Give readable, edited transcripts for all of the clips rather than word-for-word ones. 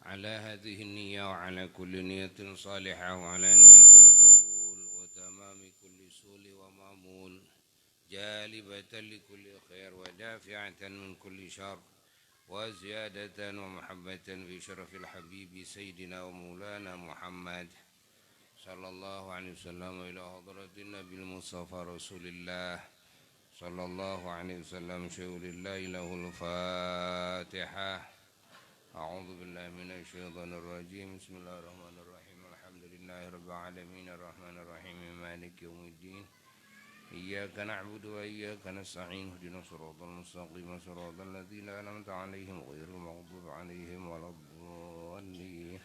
على هذه النية وعلى كل نية صالحة وعلى نية القبول وتمام كل سول ومعمول جالبة لكل خير ودافعة من كل شر وزيادة ومحبة في شرف الحبيب سيدنا ومولانا محمد صلى الله عليه وسلم إلى حضرة النبي المصطفى رسول الله صلى الله عليه وسلم شهود الله له الفاتحة. أعوذ بالله من الشيطان الرجيم. بسم الله الرحمن الرحيم. الحمد لله رب العالمين الرحمن الرحيم مالك يوم الدين إياك نعبد وإياك نستعين اهدنا الصراط المستقيم صراط الذين أنعمت عليهم غير المغضوب عليهم ولا الضالين.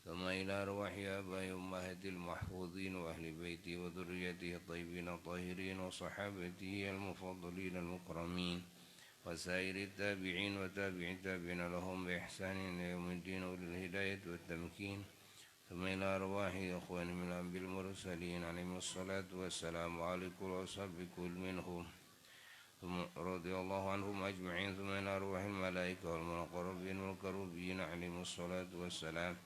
ثم إلى أرواح آبائي وأمهاتي المحفوظين وأهل بيتي وذريته الطيبين الطاهرين وصحابته المفضلين المكرمين وسائر التابعين وتابع التابعين لهم بإحسان إلى يوم الدين وللهداية والتمكين. ثم إلى أرواح إخواني من الأنبياء المرسلين عليهم الصلاة والسلام وعلى كل وصحب كل منهم ثم رضي الله عنهم أجمعين. ثم إلى أرواح الملائكة والمقربين والكروبين عليهم الصلاة والسلام.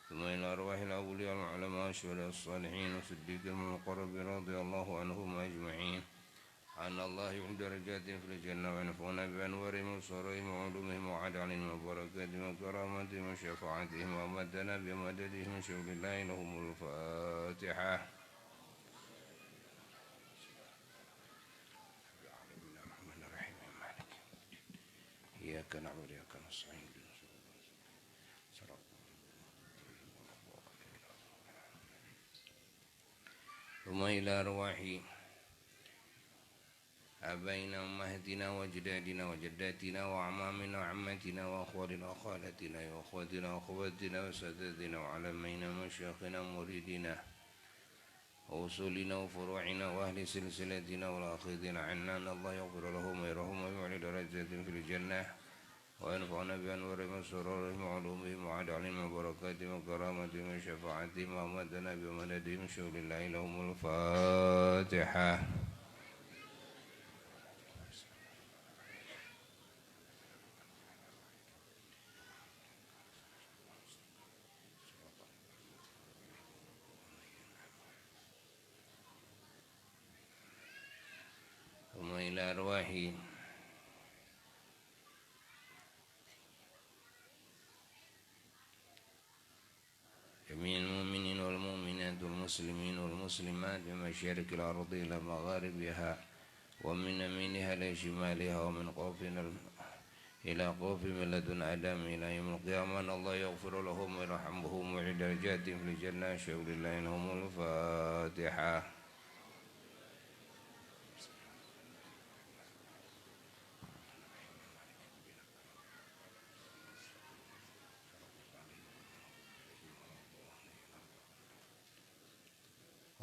ثم إلى أرواح الأولياء والعلماء والشهداء الصالحين والصديقين المقربين رضي الله عنهم أجمعين. أن الله يعد درجات في الجنة ونفعنا بأنوارهم وصورهم وعلومهم وعد عليهم وبركاتهم وكراماتهم وشفاعتهم ومدنا بمددهم شهود الله لهم الفاتحة. إياك نعبد وإياك نستعين. ثم إلى أرواح آبائنا وأمهاتنا وأجدادنا وجداتنا وأعمامنا وعماتنا وأخوالنا وخالاتنا وأخواتنا وأخواتنا وسادتنا وعلمينا ومشايخنا ومريدنا وأصولنا وفروعنا وأهل سلسلتنا والآخذين عنا أن الله يغفر لهم ويرحمهم ويعلي درجاتهم في الجنة وينفعنا بأنوارهم وسرورهم وعلومهم وعد عليهم وبركاتهم وكرامتهم وشفاعتهم ومدنا بمددهم شهود الله لهم الفاتحة. ثم إلى أرواح جميع المؤمنين والمؤمنات والمسلمين والمسلمات من مشارق الأرض إلى مغاربها ومن يمينها إلى شمالها ومن قوفنا إلى قوف من لدن آدم إلى يوم القيامة أن الله يغفر لهم ويرحمهم ويعلي درجاتهم في الجنة شهود الله لهم الفاتحة.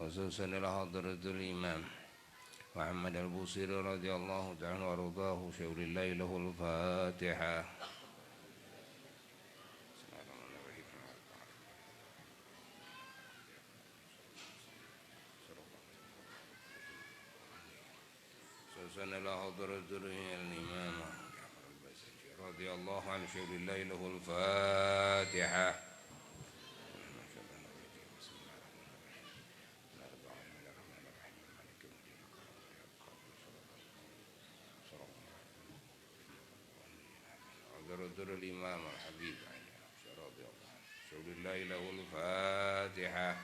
خصوصا إلى حضرة الإمام محمد البوصيري رضي الله تعالى وارضاه شهود الله له الفاتحة. خصوصا إلى حضرة الإمام رضي الله عنه شهود الله له الفاتحة. حضرة الإمام الحبيب رضي الله عنه شهود الله له الفاتحة.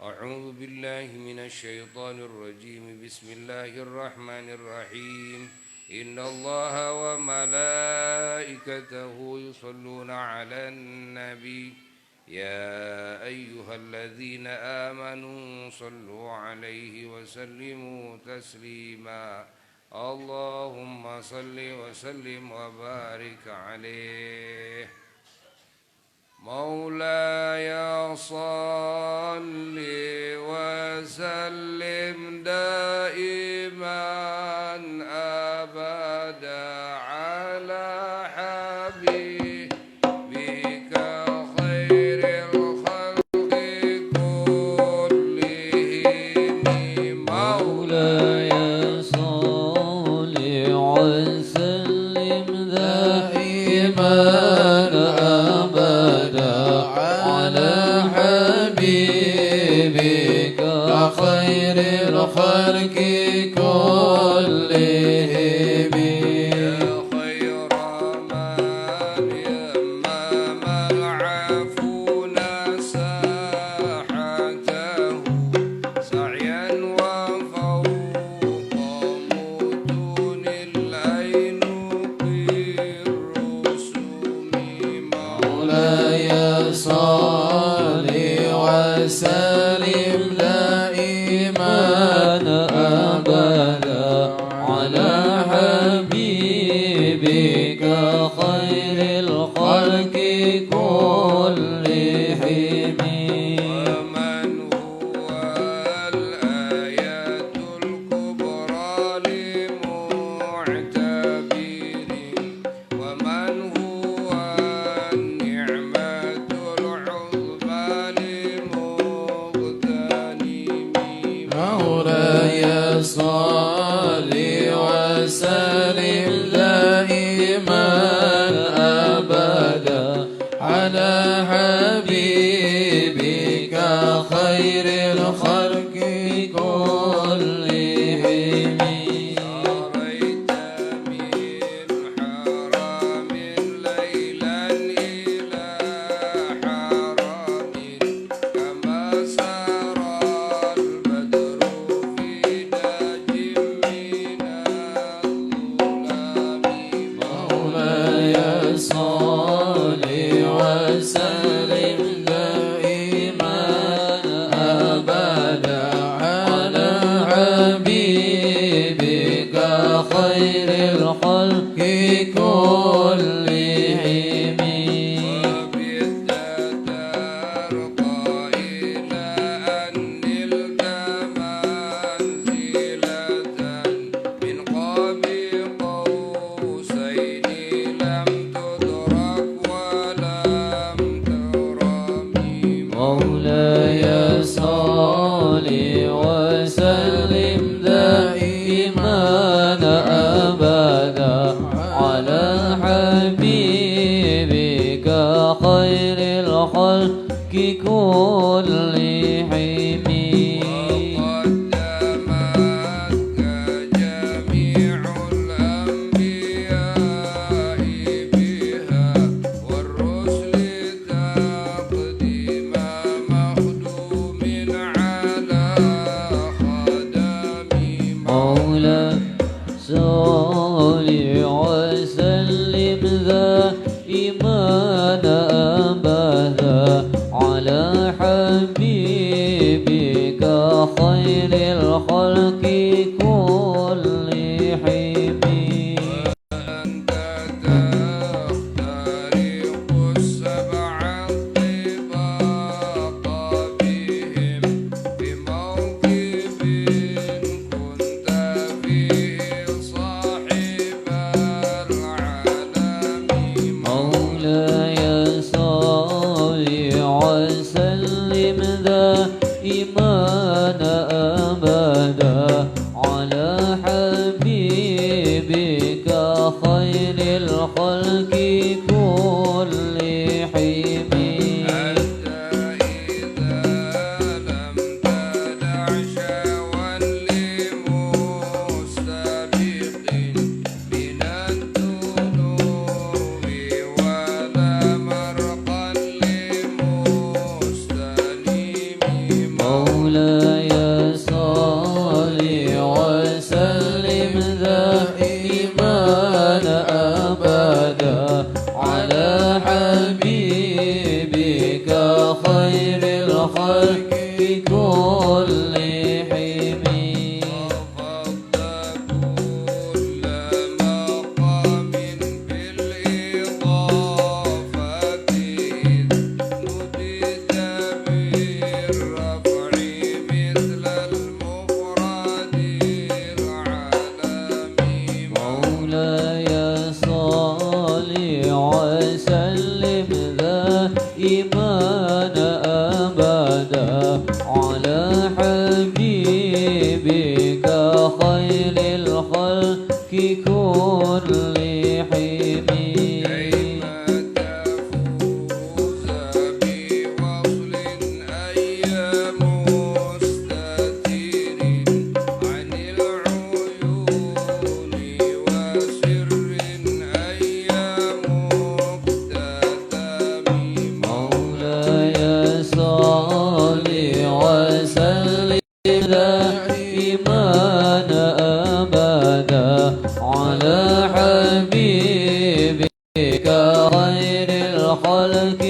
أعوذ بالله من الشيطان الرجيم. بسم الله الرحمن الرحيم. إن الله وملائكته يصلون على النبي يا أيها الذين آمنوا صلوا عليه وسلموا تسليما. اللهم صل وسلم وبارك عليه. مولاي صل وسلم دائما أبدا على حبيبك خير الخلق كلهم مولاي صل وسلم دائما أبدا على حبيبك خير الخلق كلهم يا خير من يمم العفو ساحته سعيا وفوق متون الأينق الرسوم مولاي صل وسلم دائما أبدا على حبيبك خير الخلق كلهم ومن هو الآية الكبرى لمعتبر ومن هو النعمة العظمى لمغتنم مولاي صل وسلم دائما أبدا على حبيبك خير الخلق كلهم ساريت من حرام ليلا إلى حرام كما سار البدر في نجم من الظلام مولاي صل وسلم دائما أبدا على حبيبك خير الخلق كلهم وبالذات ترقى إلى أن نلت منزلة من قاب قوسين لم تدرك ولم ترم مولاي صل وسلم دائما أبدا على حبيبك خير الخلق كلهم وقدمتك جميع الأنبياء بها والرسل تقديم مخدوم على خدم مولاي صل وسلم دائما أبدا على حبيبك خير الخلق كلهم أنت تخترق السبع الطباق بهم بموقف كنت فيه صاحب العالم مولاي صل وسلم دائما أبدا إيمان أبدا على حبيبك خير الخلق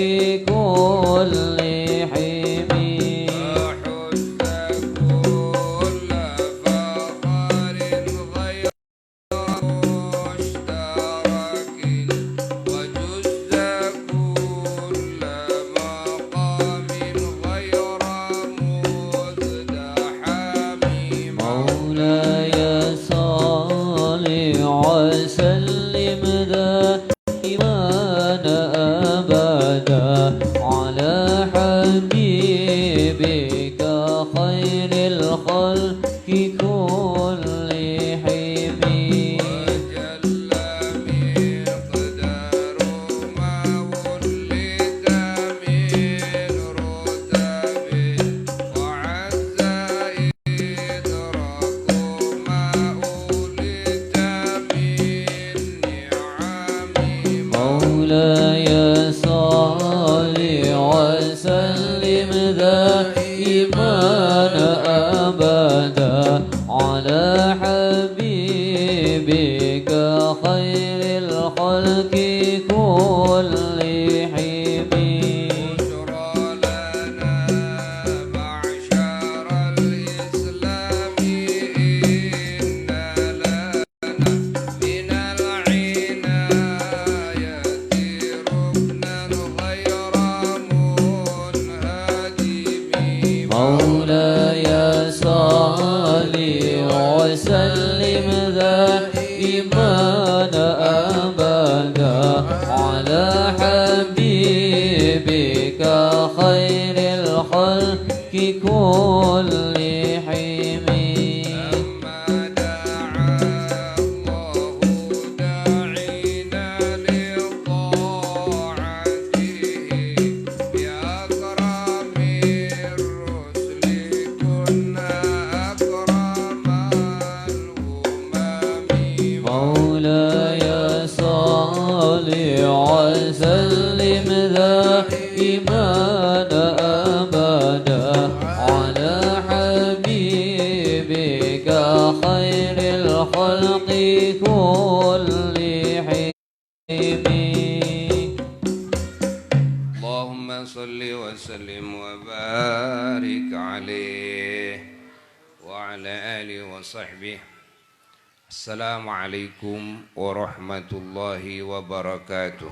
Assalamualaikum warahmatullahi wabarakatuh.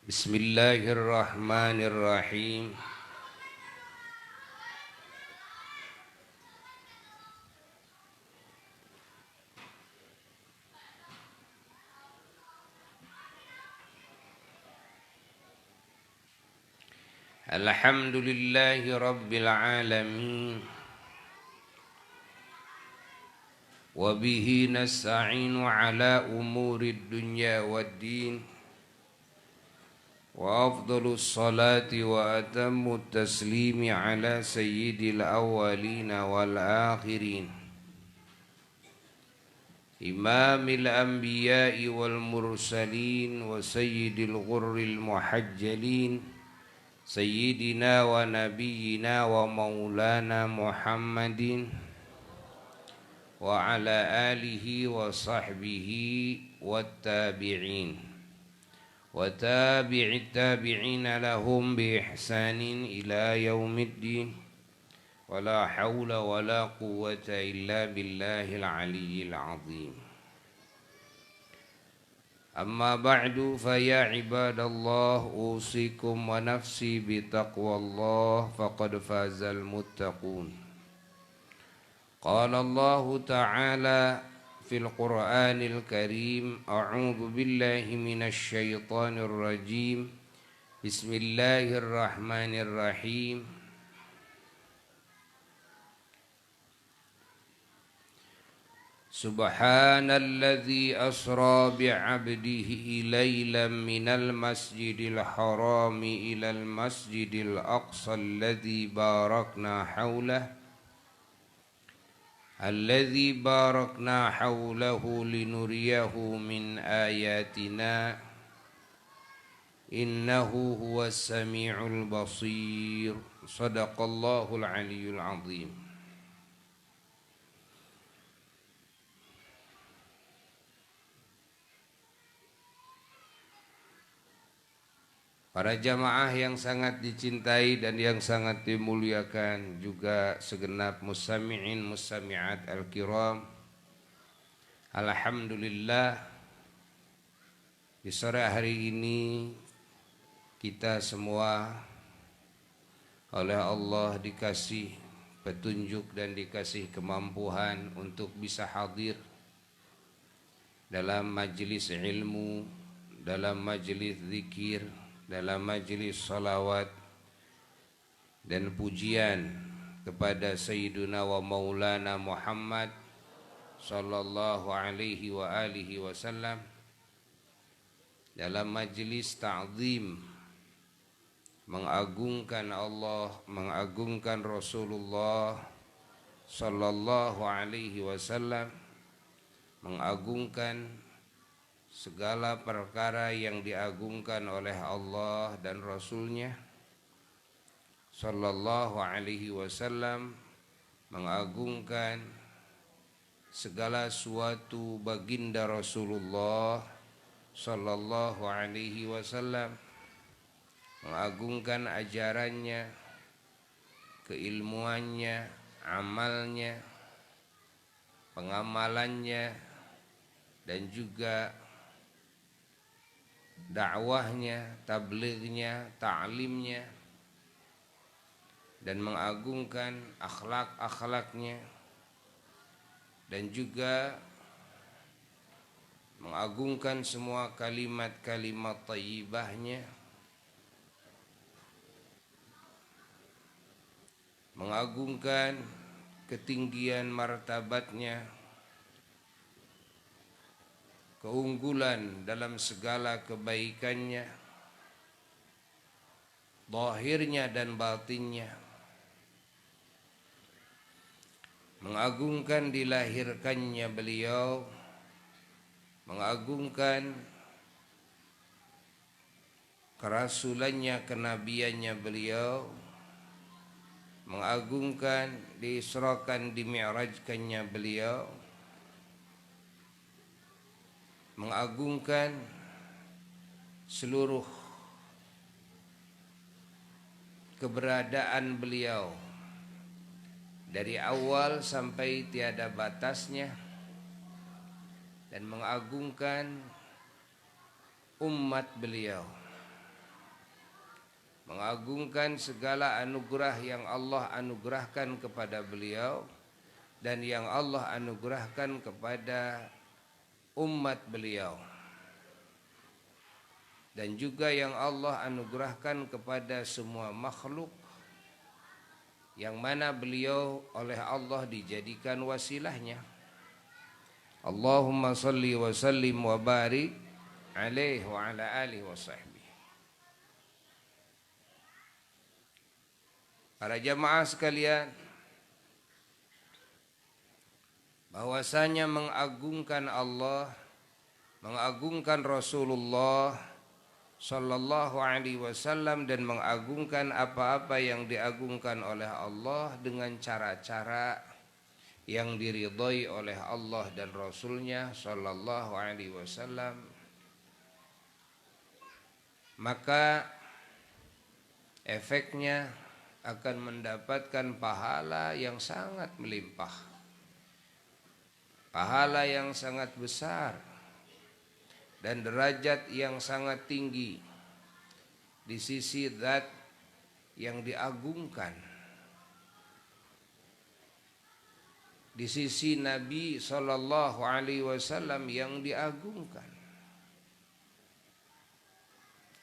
Bismillahirrahmanirrahim. Alhamdulillahi rabbil alamin. Wa bihi nasta'inu ala umurid dunya waddin. Wa afdalus salati wa atammut taslimi ala sayyidil awwalina wal akhirin. Imamil anbiya'i wal mursalin wa sayyidil ghurril muhajjalin. Sayyidina wa nabiyyina wa maulana Muhammadin wa ala alihi wa sahbihi wa tabi'in wa tabi'it tabi'ina lahum bi ihsanin ila yaumiddin wa la hawla wa la quwwata illa billahil aliyyil azim. Amma ba'du fa ya ibadallah usikum wa nafsi bi taqwallah faqad fazal muttaqun. Qala Allah ta'ala fil Qur'anil Karim a'udzu billahi minasy syaithanir rajim. Bismillahirrahmanirrahim. Subhanalladzi asra bi'abdihi laylan minal masjidil harami ilal masjidil aqsa alladzi barakna hawlahu linuriyahu min ayatina innahu huwas sami'ul basir. Sadaqallahul aliyyul azim. Para jamaah yang sangat dicintai dan yang sangat dimuliakan, juga segenap mustami'in mustami'at al-kiram. Alhamdulillah, di sore hari ini kita semua oleh Allah dikasih petunjuk dan dikasih kemampuan untuk bisa hadir dalam majelis ilmu, dalam majelis zikir, dalam majelis salawat dan pujian kepada Sayyiduna wa Maulana Muhammad sallallahu alaihi wa alihi wasallam, dalam majelis ta'zim, mengagungkan Allah, mengagungkan Rasulullah sallallahu alaihi wasallam, mengagungkan segala perkara yang diagungkan oleh Allah dan Rasulnya sallallahu alaihi wasallam, mengagungkan segala suatu baginda Rasulullah sallallahu alaihi wasallam, mengagungkan ajarannya, keilmuannya, amalnya, pengamalannya, dan juga dakwahnya, tablighnya, ta'limnya, dan mengagungkan akhlak-akhlaknya, dan juga mengagungkan semua kalimat-kalimat thayyibahnya, mengagungkan ketinggian martabatnya, keunggulan dalam segala kebaikannya, zahirnya dan batinnya, mengagungkan dilahirkannya beliau, mengagungkan kerasulannya, kenabiannya beliau, mengagungkan diisrakan, dimi'rajkannya beliau, mengagungkan seluruh keberadaan beliau dari awal sampai tiada batasnya, dan mengagungkan umat beliau, mengagungkan segala anugerah yang Allah anugerahkan kepada beliau dan yang Allah anugerahkan kepada umat beliau, dan juga yang Allah anugerahkan kepada semua makhluk yang mana beliau oleh Allah dijadikan wasilahnya. Allahumma salli wa sallim wa barik alaihi wa ala alihi wa sahbihi. Para jamaah sekalian, bahwasanya mengagungkan Allah, mengagungkan Rasulullah sallallahu alaihi wasallam, dan mengagungkan apa-apa yang diagungkan oleh Allah dengan cara-cara yang diridhai oleh Allah dan Rasulnya sallallahu alaihi wasallam, maka efeknya akan mendapatkan pahala yang sangat melimpah, pahala yang sangat besar, dan derajat yang sangat tinggi di sisi zat yang diagungkan, di sisi Nabi sallallahu alaihi wasallam yang diagungkan,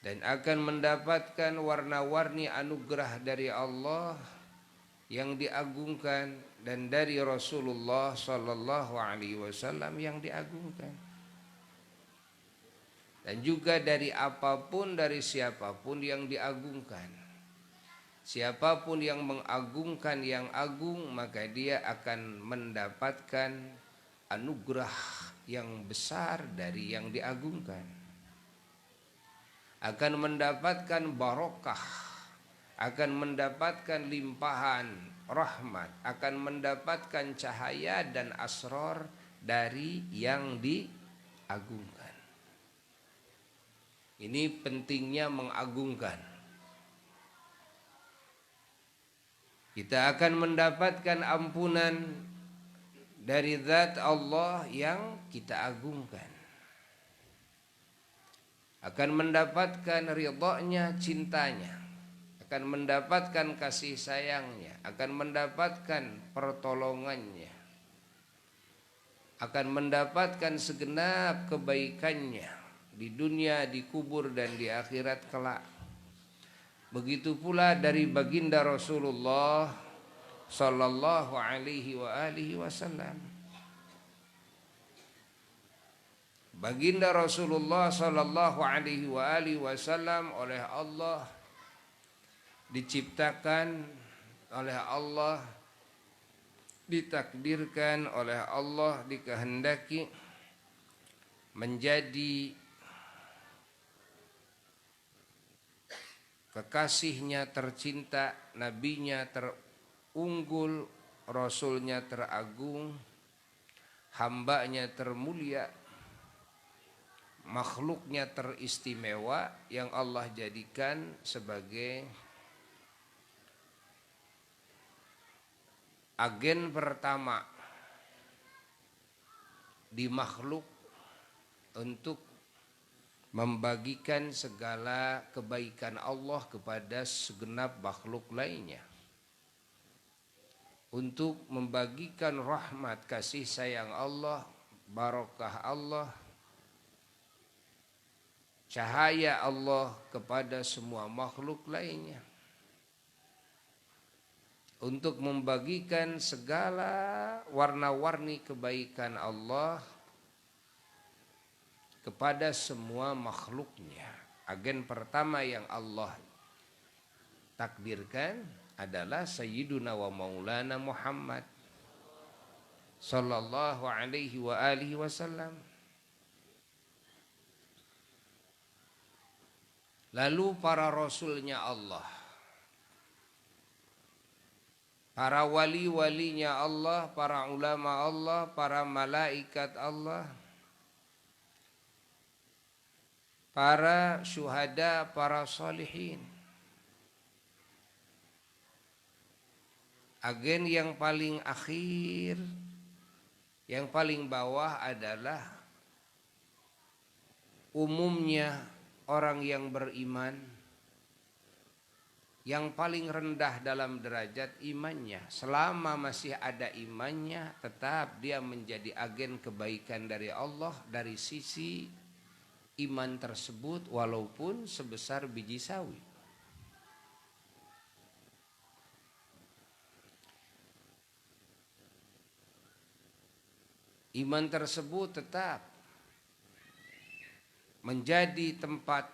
dan akan mendapatkan warna-warni anugerah dari Allah yang diagungkan dan dari Rasulullah sallallahu alaihi wasallam yang diagungkan, dan juga dari apapun, dari siapapun yang diagungkan. Siapapun yang mengagungkan yang agung, maka dia akan mendapatkan anugerah yang besar dari yang diagungkan. akan mendapatkan barokah, akan mendapatkan limpahan rahmat, akan mendapatkan cahaya dan asrar dari yang diagungkan. Ini pentingnya mengagungkan. Kita akan mendapatkan ampunan dari zat Allah yang kita agungkan. Akan mendapatkan ridhonya, cintanya. Akan mendapatkan kasih sayangnya. Akan mendapatkan pertolongannya. Akan mendapatkan segenap kebaikannya di dunia, di kubur, dan di akhirat kelak. Begitu pula dari baginda Rasulullah sallallahu alaihi wa alihi wasallam. Baginda Rasulullah sallallahu alaihi wa alihi wasallam oleh Allah diciptakan, oleh Allah ditakdirkan, oleh Allah dikehendaki menjadi kekasihnya tercinta, nabinya terunggul, rasulnya teragung, hambanya termulia, makhluknya teristimewa yang Allah jadikan sebagai agen pertama di makhluk untuk membagikan segala kebaikan Allah kepada segenap makhluk lainnya, untuk membagikan rahmat kasih sayang Allah, barokah Allah, cahaya Allah kepada semua makhluk lainnya, untuk membagikan segala warna-warni kebaikan Allah kepada semua makhluknya. Agen pertama yang Allah takdirkan adalah Sayyiduna wa Maulana Muhammad sallallahu alaihi wa alihi wasallam. Lalu para rasulnya Allah, para wali-walinya Allah, para ulama Allah, para malaikat Allah, para syuhada, para salihin. Agen yang paling akhir, yang paling bawah adalah umumnya orang yang beriman, yang paling rendah dalam derajat imannya. Selama masih ada imannya, tetap dia menjadi agen kebaikan dari Allah dari sisi iman tersebut, walaupun sebesar biji sawi. Iman tersebut tetap menjadi tempat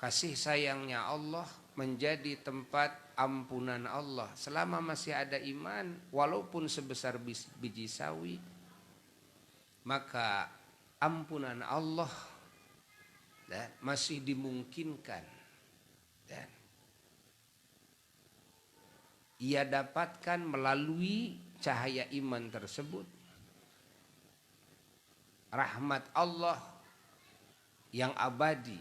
kasih sayangnya Allah, menjadi tempat ampunan Allah. Selama masih ada iman, walaupun sebesar biji sawi, maka ampunan Allah dan masih dimungkinkan dan ia dapatkan melalui cahaya iman tersebut. Rahmat Allah yang abadi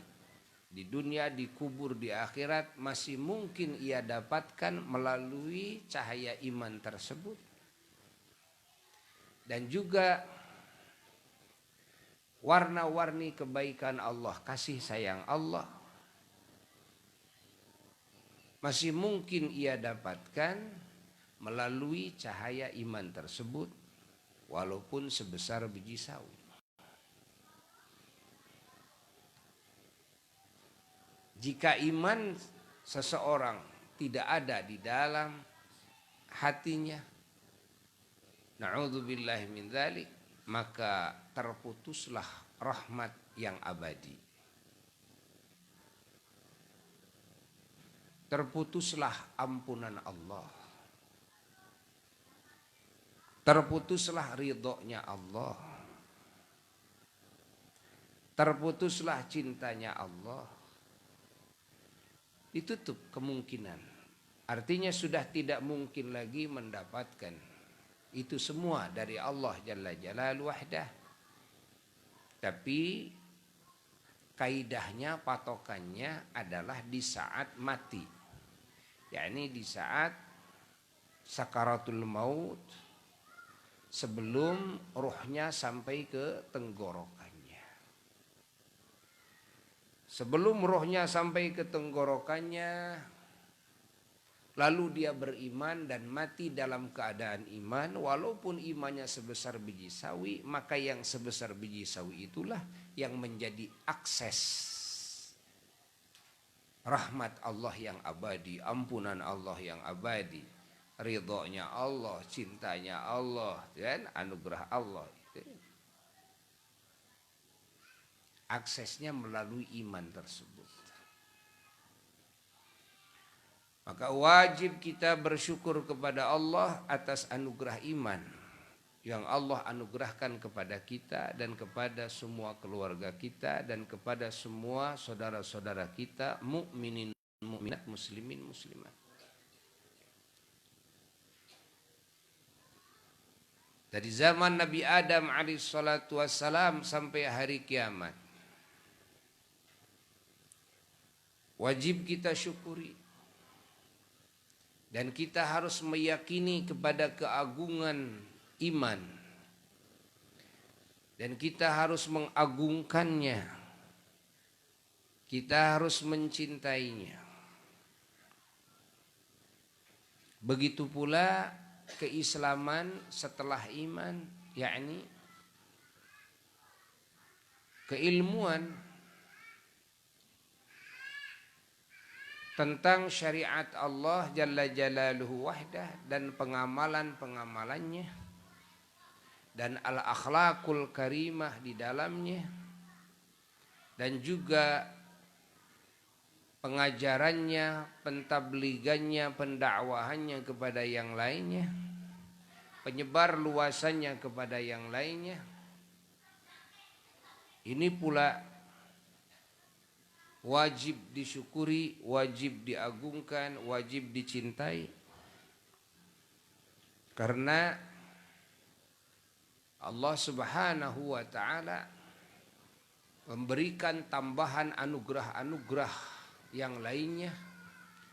di dunia, di kubur, di akhirat masih mungkin ia dapatkan melalui cahaya iman tersebut. Dan juga warna-warni kebaikan Allah, kasih sayang Allah masih mungkin ia dapatkan melalui cahaya iman tersebut, walaupun sebesar biji sawi. Jika iman seseorang tidak ada di dalam hatinya, na'udzubillahi min dzalik, maka terputuslah rahmat yang abadi. Terputuslah ampunan Allah. Terputuslah ridhonya Allah. terputuslah cintanya Allah, ditutup kemungkinan. Artinya sudah tidak mungkin lagi mendapatkan itu semua dari Allah Jalla Jalaluhu wahdah. Tapi kaidahnya, patokannya adalah di saat mati, yakni di saat sakaratul maut, sebelum ruhnya sampai ke tenggorokannya. Sebelum ruhnya sampai ke tenggorokannya, lalu dia beriman dan mati dalam keadaan iman, walaupun imannya sebesar biji sawi, maka yang sebesar biji sawi itulah yang menjadi akses rahmat Allah yang abadi, ampunan Allah yang abadi, ridhonya Allah, cintanya Allah, dan anugerah Allah. Aksesnya melalui iman tersebut. Maka wajib kita bersyukur kepada Allah atas anugerah iman yang Allah anugerahkan kepada kita dan kepada semua keluarga kita dan kepada semua saudara-saudara kita mukminin mukminat, muslimin muslimat. Dari zaman Nabi Adam alaihissalatu wassalam sampai hari kiamat, wajib kita syukuri. Dan kita harus meyakini kepada keagungan iman. Dan kita harus mengagungkannya. Kita harus mencintainya. Begitu pula keislaman setelah iman, yakni keilmuan tentang syariat Allah Jalla Jalaluhu wahdah dan pengamalan-pengamalannya dan al-akhlaqul karimah di dalamnya, dan juga pengajarannya, pentabligannya, pendakwahannya kepada yang lainnya, penyebar luasannya kepada yang lainnya. Ini pula wajib disyukuri, wajib diagungkan, wajib dicintai. Karena Allah Subhanahu wa ta'ala memberikan tambahan anugerah-anugerah yang lainnya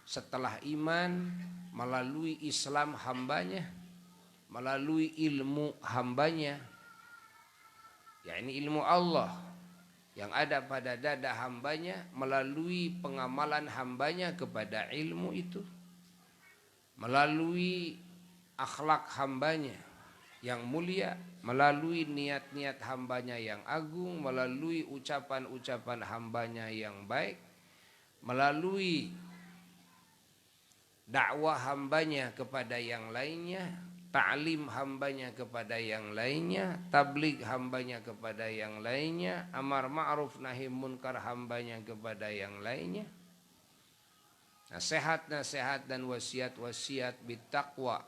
setelah iman melalui Islam hambanya, melalui ilmu hambanya, yakni ilmu Allah yang ada pada dada hambanya, melalui pengamalan hambanya kepada ilmu itu, melalui akhlak hambanya yang mulia, melalui niat-niat hambanya yang agung, melalui ucapan-ucapan hambanya yang baik, melalui dakwah hambanya kepada yang lainnya, ta'lim hambanya kepada yang lainnya, tabligh hambanya kepada yang lainnya, amar ma'ruf nahi munkar hambanya kepada yang lainnya, nasihat-nasihat dan wasiat-wasiat bittaqwa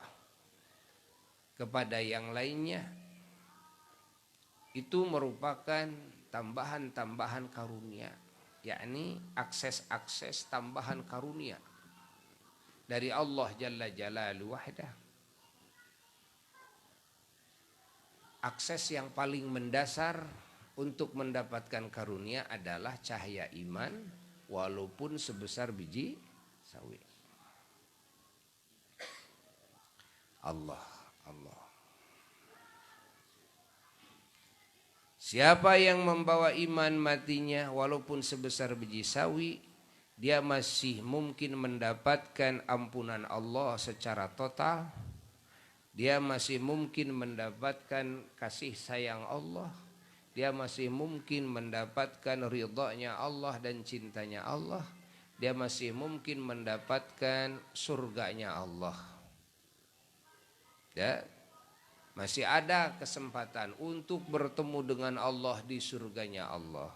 kepada yang lainnya. Itu merupakan tambahan-tambahan karunia, yakni akses-akses tambahan karunia dari Allah Jalla Jalaluhu wahdah. Akses yang paling mendasar untuk mendapatkan karunia adalah cahaya iman, walaupun sebesar biji sawi. Allah. Siapa yang membawa iman matinya walaupun sebesar biji sawi, dia masih mungkin mendapatkan ampunan Allah secara total. Dia masih mungkin mendapatkan kasih sayang Allah. Dia masih mungkin mendapatkan ridhanya Allah dan cintanya Allah. Dia masih mungkin mendapatkan surganya Allah. Ya, masih ada kesempatan untuk bertemu dengan Allah di surganya Allah.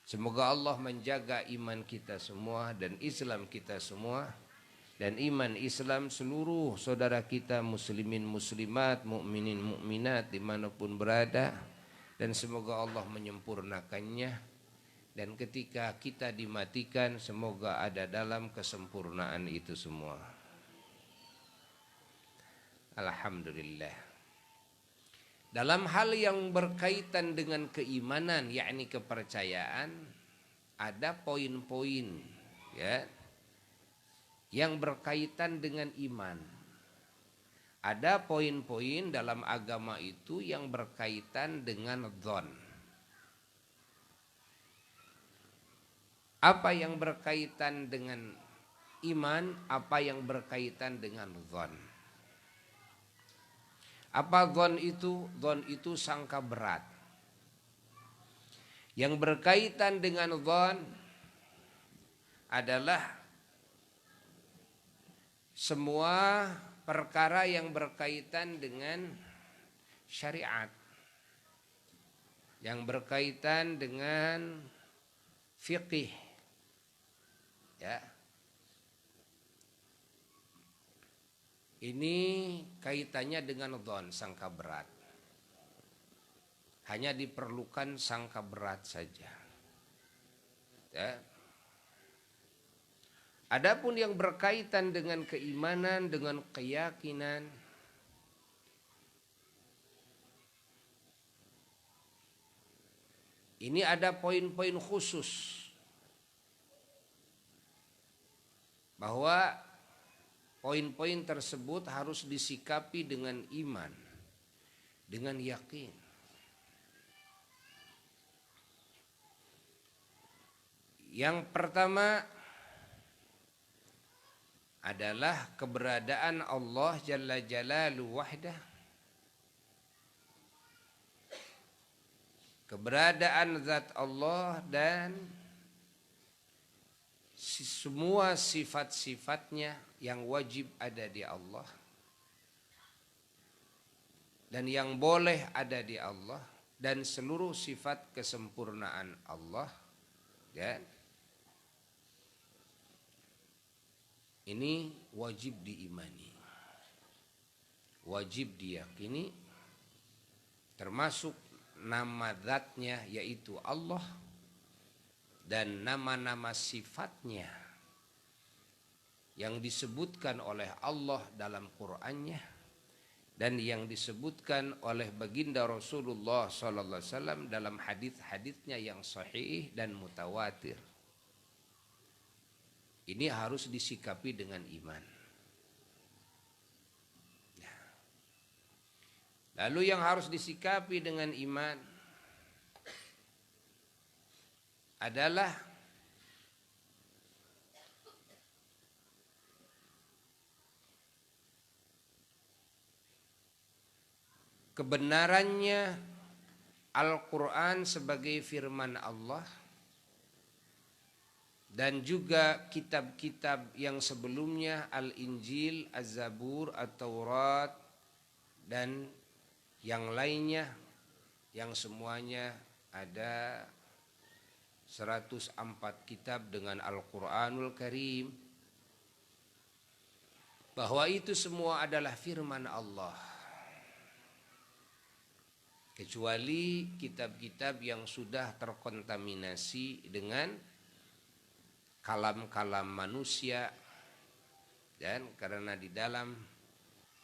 Semoga Allah menjaga iman kita semua dan Islam kita semua, dan iman Islam seluruh saudara kita muslimin muslimat, mukminin mukminat dimanapun berada, dan semoga Allah menyempurnakannya, dan ketika kita dimatikan semoga ada dalam kesempurnaan itu semua. Alhamdulillah. Dalam hal yang berkaitan dengan keimanan, yakni kepercayaan, ada poin-poin ya yang berkaitan dengan iman. Ada poin-poin dalam agama itu yang berkaitan dengan dzon. Apa yang berkaitan dengan iman, apa yang berkaitan dengan dzon. Apa dzon itu? Dzon itu sangka berat. Yang berkaitan dengan dzon adalah semua perkara yang berkaitan dengan syariat, yang berkaitan dengan fiqih, ya. Ini kaitannya dengan dzon, sangka berat. Hanya diperlukan sangka berat saja. Ya. Adapun yang berkaitan dengan keimanan, dengan keyakinan, ini ada poin-poin khusus bahwa poin-poin tersebut harus disikapi dengan iman, dengan yakin. Yang pertama adalah keberadaan Allah Jalla Jalaluhu wahdah. Keberadaan zat Allah dan semua sifat-sifatnya yang wajib ada di Allah dan yang boleh ada di Allah, dan seluruh sifat kesempurnaan Allah, ya. Ini wajib diimani, wajib diyakini, termasuk nama zatnya yaitu Allah dan nama-nama sifatnya yang disebutkan oleh Allah dalam Qur'annya dan yang disebutkan oleh baginda Rasulullah SAW dalam hadis-hadisnya yang sahih dan mutawatir. Ini harus disikapi dengan iman. Lalu yang harus disikapi dengan iman adalah kebenarannya Al-Quran sebagai firman Allah dan juga kitab-kitab yang sebelumnya, Al-Injil, Az-Zabur, At-Taurat, dan yang lainnya, yang semuanya ada 104 kitab dengan Al-Quranul Karim, bahwa itu semua adalah firman Allah, kecuali kitab-kitab yang sudah terkontaminasi dengan kalam-kalam manusia. Dan karena di dalam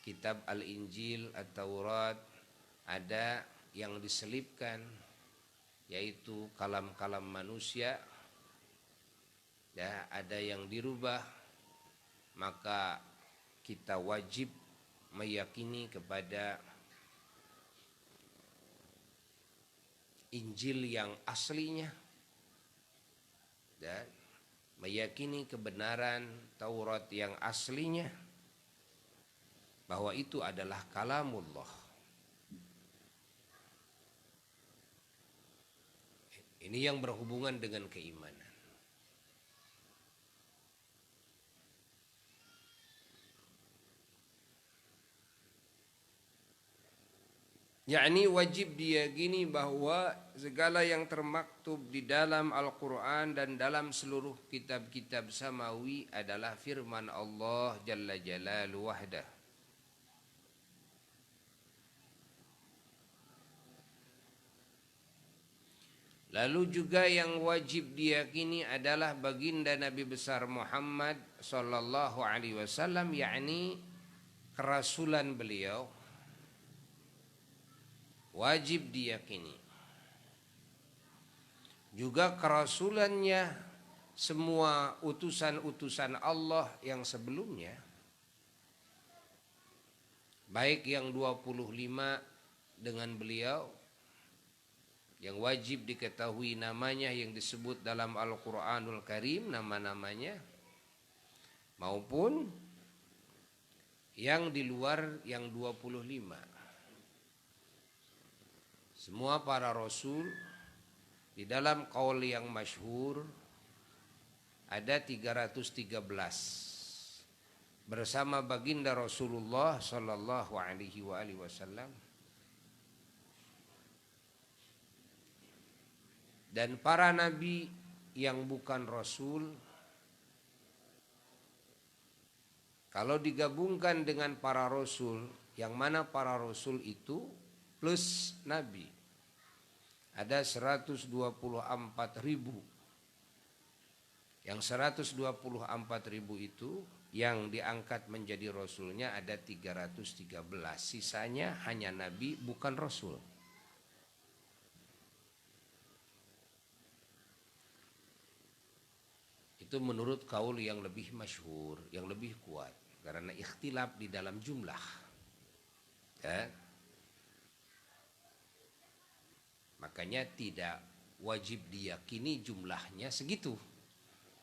kitab Al-Injil, At-Taurat ada yang diselipkan yaitu kalam-kalam manusia, ya, ada yang dirubah, maka kita wajib meyakini kepada Injil yang aslinya dan meyakini kebenaran Taurat yang aslinya, bahwa itu adalah kalamullah. Ini yang berhubungan dengan keimanan. Yakni wajib diyakini bahwa segala yang termaktub di dalam Al-Quran dan dalam seluruh kitab-kitab samawi adalah firman Allah Jalla Jalaluhu wahdah. Lalu juga yang wajib diyakini adalah baginda Nabi besar Muhammad sallallahu alaihi wasallam, yakni kerasulan beliau wajib diyakini. Juga kerasulannya semua utusan-utusan Allah yang sebelumnya, baik yang 25 dengan beliau yang wajib diketahui namanya yang disebut dalam Al-Quranul Karim nama-namanya, maupun yang di luar yang 25. Semua para rasul di dalam qaul yang masyhur ada 313 bersama baginda Rasulullah sallallahu alaihi wasallam. Dan para nabi yang bukan rasul, kalau digabungkan dengan para rasul, yang mana para rasul itu plus nabi, ada 124.000. Yang 124.000 itu yang diangkat menjadi rasulnya ada 313. Sisanya hanya nabi bukan rasul. Itu menurut kaul yang lebih masyhur, yang lebih kuat, karena ikhtilaf di dalam jumlah. Ya. Makanya tidak wajib diyakini jumlahnya segitu,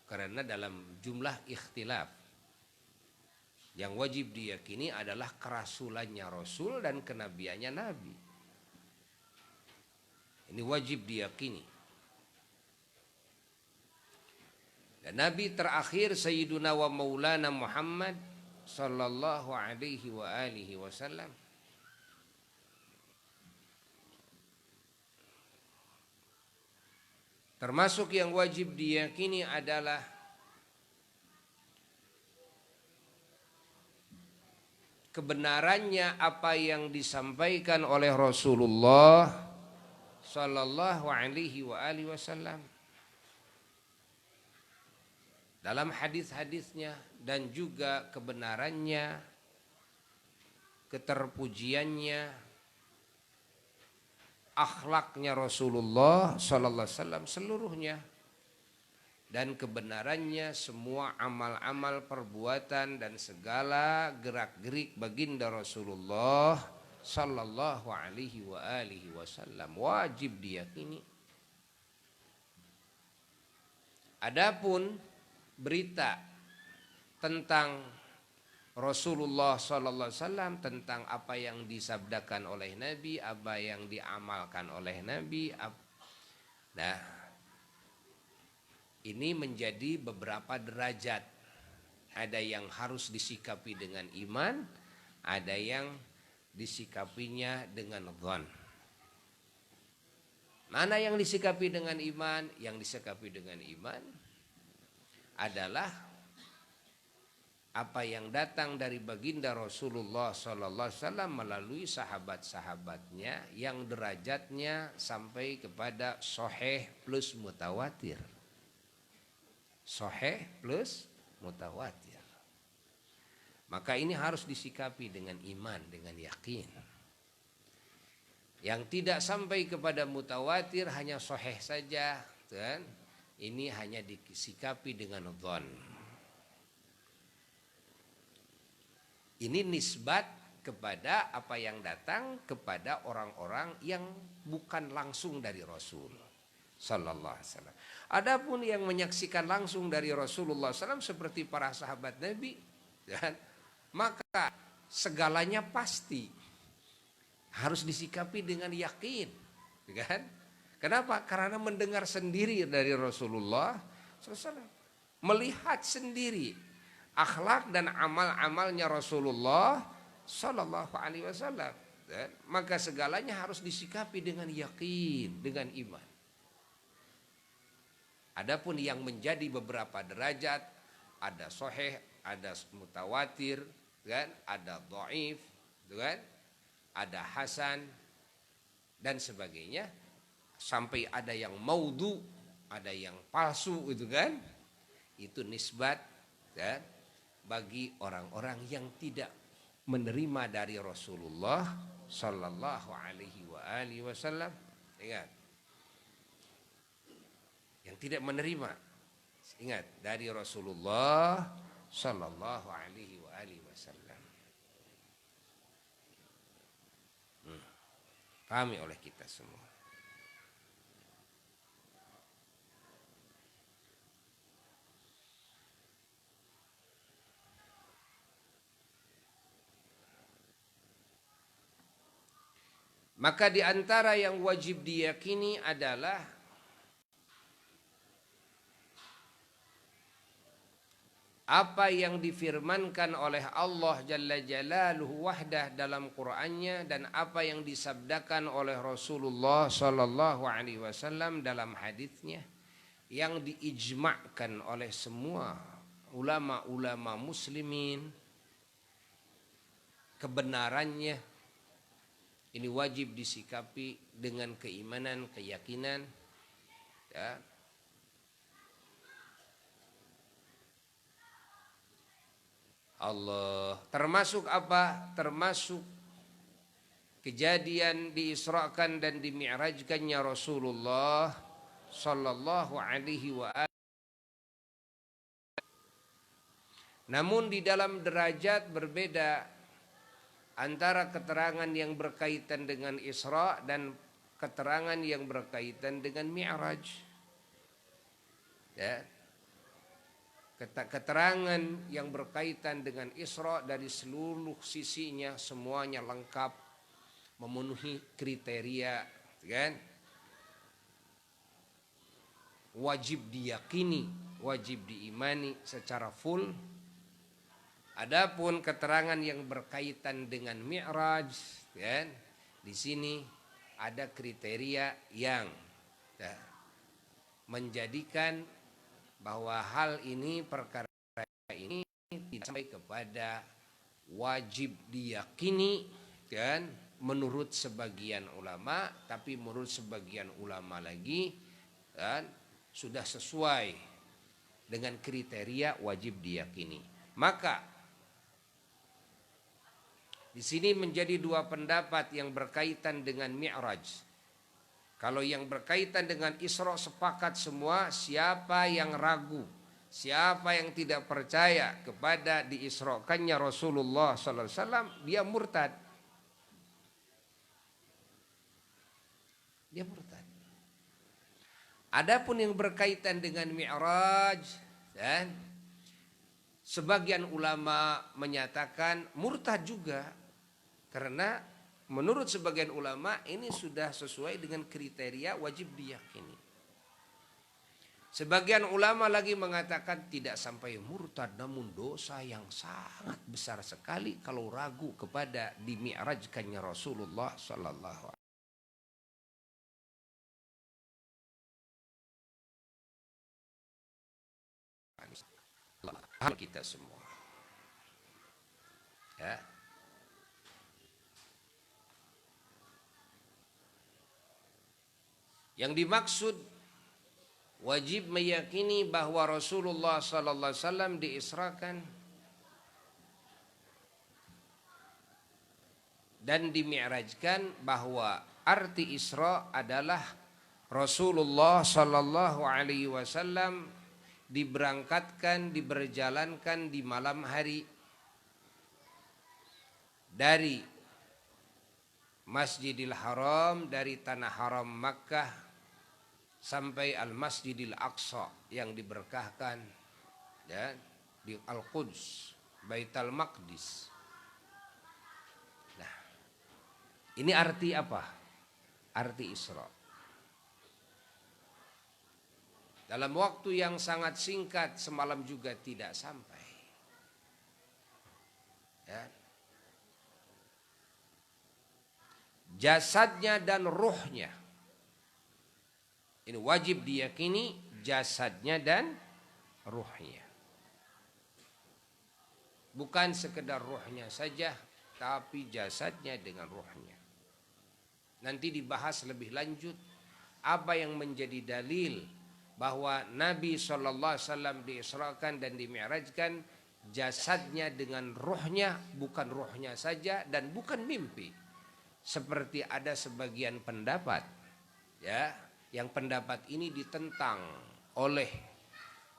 karena dalam jumlah ikhtilaf. Yang wajib diyakini adalah kerasulannya Rasul dan kenabiannya Nabi. Ini wajib diyakini. Dan Nabi terakhir Sayyiduna wa Maulana Muhammad sallallahu alaihi wa alihi wasallam termasuk yang wajib diyakini adalah kebenarannya apa yang disampaikan oleh Rasulullah sallallahu alaihi wa alihi wasallam dalam hadis-hadisnya, dan juga kebenarannya, keterpujiannya, akhlaknya Rasulullah sallallahu alaihi wasallam seluruhnya, dan kebenarannya semua amal-amal perbuatan dan segala gerak-gerik baginda Rasulullah sallallahu alaihi wa alihi wasallam wajib diyakini. Adapun berita tentang Rasulullah sallallahu alaihi wasallam, tentang apa yang disabdakan oleh Nabi, apa yang diamalkan oleh Nabi. Nah, ini menjadi beberapa derajat. Ada yang harus disikapi dengan iman, ada yang disikapinya dengan dzan. Mana yang disikapi dengan iman? Yang disikapi dengan iman adalah apa yang datang dari baginda Rasulullah sallallahu alaihi wasallam melalui sahabat-sahabatnya yang derajatnya sampai kepada sahih plus mutawatir. Sahih plus mutawatir. Maka ini harus disikapi dengan iman, dengan yakin. Yang tidak sampai kepada mutawatir hanya sahih saja, kan? Ini hanya disikapi dengan dzan. Ini nisbat kepada apa yang datang kepada orang-orang yang bukan langsung dari Rasul sallallahu alaihi wasallam. Adapun yang menyaksikan langsung dari Rasulullah SAW seperti para sahabat Nabi, kan? Maka segalanya pasti harus disikapi dengan yakin, kan? Kenapa? Karena mendengar sendiri dari Rasulullah SAW, melihat sendiri akhlak dan amal-amalnya Rasulullah Sallallahu Alaihi Wasallam. Maka segalanya harus disikapi dengan yakin, dengan iman. Adapun yang menjadi beberapa derajat, ada sahih, ada mutawatir, kan? Ada dhaif, kan? Ada hasan dan sebagainya. sampai ada yang maudhu, ada yang palsu itu kan. Itu nisbat ya, bagi orang-orang yang tidak menerima dari Rasulullah sallallahu alaihi wasallam. Ingat. Yang tidak menerima, ingat, dari Rasulullah sallallahu alaihi wasallam. Pahami oleh kita semua. Maka di antara yang wajib diyakini adalah apa yang difirmankan oleh Allah Jalla Jalaluhu wahdah dalam Qur'annya dan apa yang disabdakan oleh Rasulullah Sallallahu Alaihi Wasallam dalam haditsnya yang diijma'kan oleh semua ulama-ulama muslimin. Kebenarannya ini wajib disikapi dengan keimanan, keyakinan ya. Allah termasuk apa? Termasuk kejadian diisrakan dan dimi'rajkannya Rasulullah sallallahu alaihi wa alihi. Namun di dalam derajat berbeda antara keterangan yang berkaitan dengan Isra dan keterangan yang berkaitan dengan Mi'raj. Ya. Keterangan yang berkaitan dengan Isra dari seluruh sisinya semuanya lengkap, memenuhi kriteria, kan? Wajib diyakini, wajib diimani secara full. Adapun keterangan yang berkaitan dengan Mi'raj, kan? Di sini ada kriteria yang ya, menjadikan bahwa hal ini, perkara ini tidak sampai kepada wajib diyakini, kan? Menurut sebagian ulama, tapi menurut sebagian ulama lagi, kan? Sudah sesuai dengan kriteria wajib diyakini. Maka di sini menjadi dua pendapat yang berkaitan dengan Mi'raj. Kalau yang berkaitan dengan Isra sepakat semua, siapa yang ragu, siapa yang tidak percaya kepada diisrakannya Rasulullah sallallahu alaihi wasallam, dia murtad. Dia murtad. Adapun yang berkaitan dengan Mi'raj, dan sebagian ulama menyatakan murtad juga. Karena menurut sebagian ulama ini sudah sesuai dengan kriteria wajib diyakini. Sebagian ulama lagi mengatakan tidak sampai murtad, namun dosa yang sangat besar sekali kalau ragu kepada dimi'rajkannya Rasulullah sallallahu alaihi wasallam. Kita semua. Ya. Yang dimaksud wajib meyakini bahwa Rasulullah sallallahu alaihi wasallam diisrakan dan dimi'rajkan, bahwa arti Isra adalah Rasulullah sallallahu alaihi wasallam diberangkatkan, diberjalankan di malam hari dari Masjidil Haram, dari tanah haram Makkah sampai Al-Masjidil Aqsa yang diberkahkan, ya, di Al-Quds, Baitul Maqdis. Nah, ini arti apa? Arti Isra. Dalam waktu yang sangat singkat, semalam juga tidak sampai. Ya. Jasadnya dan ruhnya, ini wajib diyakini, jasadnya dan ruhnya. Bukan sekedar ruhnya saja, tapi jasadnya dengan ruhnya. Nanti dibahas lebih lanjut apa yang menjadi dalil bahwa Nabi SAW diisrakan dan dimi'rajkan jasadnya dengan ruhnya, bukan ruhnya saja dan bukan mimpi. Seperti ada sebagian pendapat, ya, yang pendapat ini ditentang oleh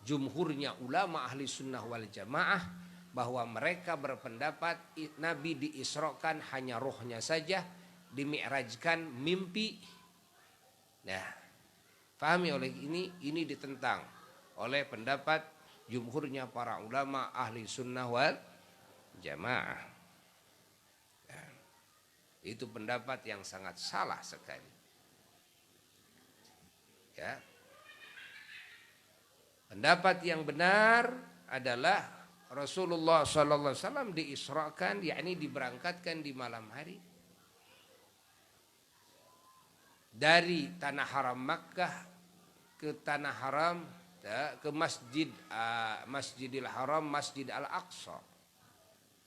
jumhurnya ulama ahli sunnah wal jamaah, bahwa mereka berpendapat Nabi diisrakan hanya ruhnya saja, dimi'rajkan mimpi. Nah, pahami oleh ini ditentang oleh pendapat jumhurnya para ulama ahli sunnah wal jamaah. Nah, itu pendapat yang sangat salah sekali. Ya. Pendapat yang benar adalah Rasulullah SAW diisrakan, yakni diberangkatkan di malam hari dari tanah haram Makkah ke tanah haram, ya, ke Masjidil Haram, Masjid Al-Aqsa,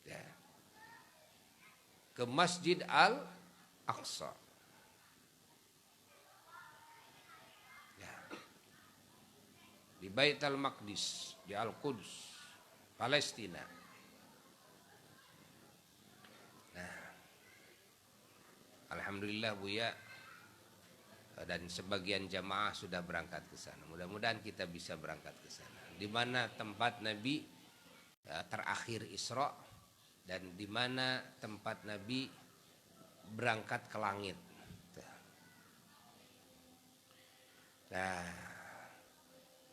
ya, ke Masjid Al-Aqsa, ya, di Bait Al-Maqdis, di Al-Quds, Palestina. Nah, alhamdulillah Buya dan sebagian jamaah sudah berangkat ke sana. Mudah-mudahan kita bisa berangkat ke sana. Di mana tempat Nabi terakhir Isra dan di mana tempat Nabi berangkat ke langit. Nah,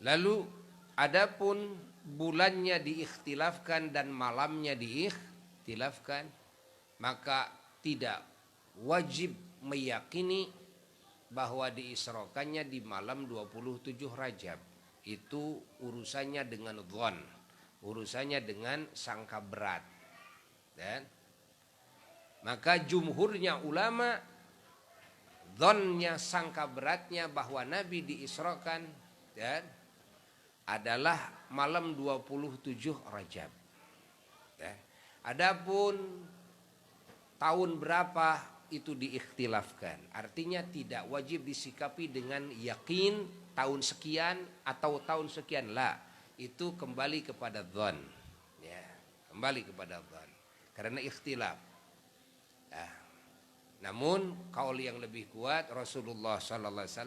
lalu adapun bulannya diikhtilafkan dan malamnya diikhtilafkan, maka tidak wajib meyakini bahwa diisrokannya di malam 27 Rajab. Itu urusannya dengan dhon, urusannya dengan sangka berat. Dan maka jumhurnya ulama, dhonnya, sangka beratnya bahwa Nabi diisrokan dan adalah malam 27 Rajab. Ya. Adapun tahun berapa itu diikhtilafkan. Artinya tidak wajib disikapi dengan yakin tahun sekian atau tahun sekian, lah. Itu kembali kepada dhon, ya, kembali kepada dhon karena ikhtilaf. Nah, namun kaul yang lebih kuat, Rasulullah SAW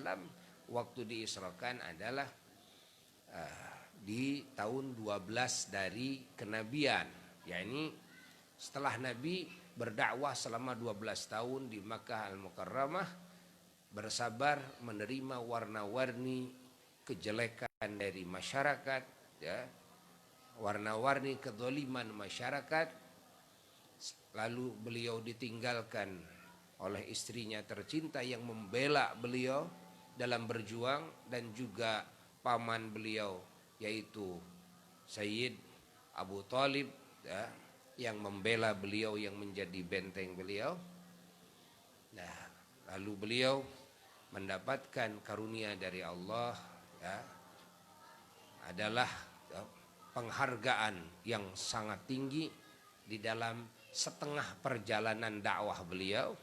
waktu diisrakan adalah di tahun 12 dari kenabian, yakni setelah Nabi berdakwah selama 12 tahun di Makkah Al-Mukarramah, bersabar menerima warna-warni kejelekan dari masyarakat, ya, warna-warni kedzaliman masyarakat. Lalu beliau ditinggalkan oleh istrinya tercinta yang membela beliau dalam berjuang, dan juga paman beliau yaitu Sayyid Abu Thalib, ya, yang membela beliau, yang menjadi benteng beliau. Nah, lalu beliau mendapatkan karunia dari Allah, ya, adalah penghargaan yang sangat tinggi di dalam setengah perjalanan dakwah beliau.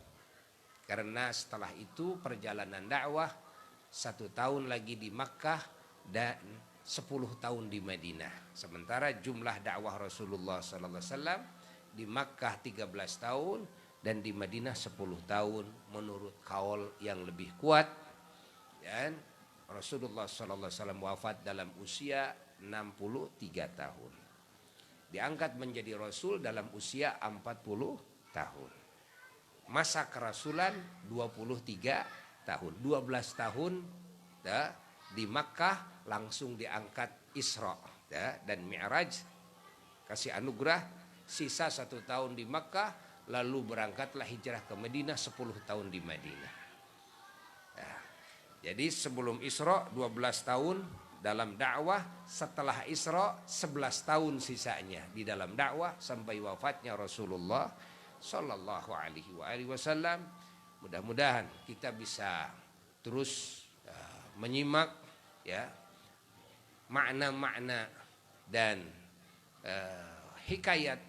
Karena setelah itu perjalanan dakwah 1 tahun lagi di Makkah dan 10 tahun di Madinah. Sementara jumlah dakwah Rasulullah SAW di Makkah 13 tahun dan di Madinah 10 tahun menurut kaul yang lebih kuat. Dan Rasulullah SAW wafat dalam usia 63 tahun. Diangkat menjadi Rasul dalam usia 40 tahun. Masa kerasulan 23 tahun. 12 tahun, ya, di Makkah, langsung diangkat Isra, ya, dan Mi'raj, kasih anugerah. Sisa 1 tahun di Makkah, lalu berangkatlah hijrah ke Madinah, 10 tahun di Madinah. Ya, jadi sebelum Isra 12 tahun dalam dakwah, setelah Isra 11 tahun sisanya di dalam dakwah sampai wafatnya Rasulullah Sallallahu Alaihi Wasallam. Mudah-mudahan kita bisa terus menyimak, ya, makna-makna dan hikayat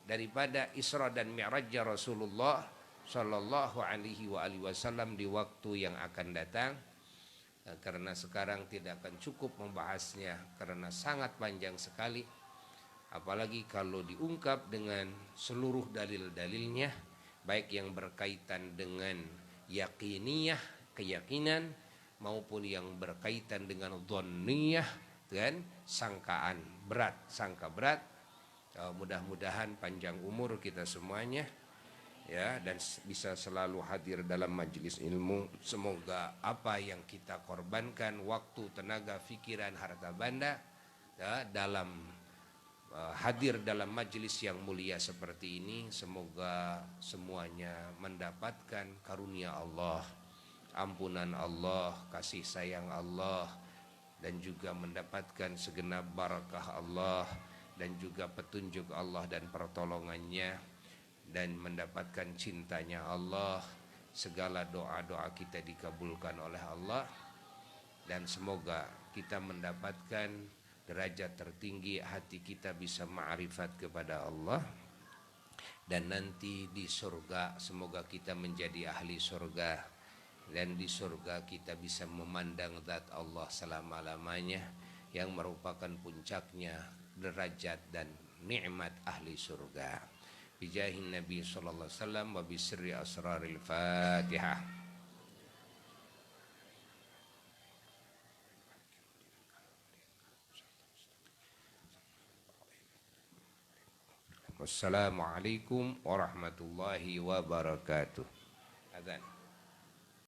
daripada Isra dan Mi'rajnya Rasulullah Sallallahu Alaihi Wasallam di waktu yang akan datang. karena sekarang tidak akan cukup membahasnya karena sangat panjang sekali, apalagi kalau diungkap dengan seluruh dalil-dalilnya, baik yang berkaitan dengan yakiniyah, keyakinan, maupun yang berkaitan dengan dhanniyah, kan, sangkaan berat, sangka berat. Mudah-mudahan panjang umur kita semuanya, ya, dan bisa selalu hadir dalam majelis ilmu. Semoga apa yang kita korbankan waktu, tenaga, pikiran, harta benda, ya, dalam hadir dalam majelis yang mulia seperti ini, semoga semuanya mendapatkan karunia Allah, ampunan Allah, kasih sayang Allah, dan juga mendapatkan segenap barakah Allah, dan juga petunjuk Allah dan pertolongannya, dan mendapatkan cintanya Allah. Segala doa-doa kita dikabulkan oleh Allah, dan semoga kita mendapatkan derajat tertinggi, hati kita bisa ma'rifat kepada Allah, dan nanti di surga semoga kita menjadi ahli surga, dan di surga kita bisa memandang zat Allah selama-lamanya, yang merupakan puncaknya derajat dan nikmat ahli surga. Bijahin Nabi sallallahu alaihi wasallam wa bisirri asraril Fatihah. Wassalamualaikum warahmatullahi wabarakatuh. Azan.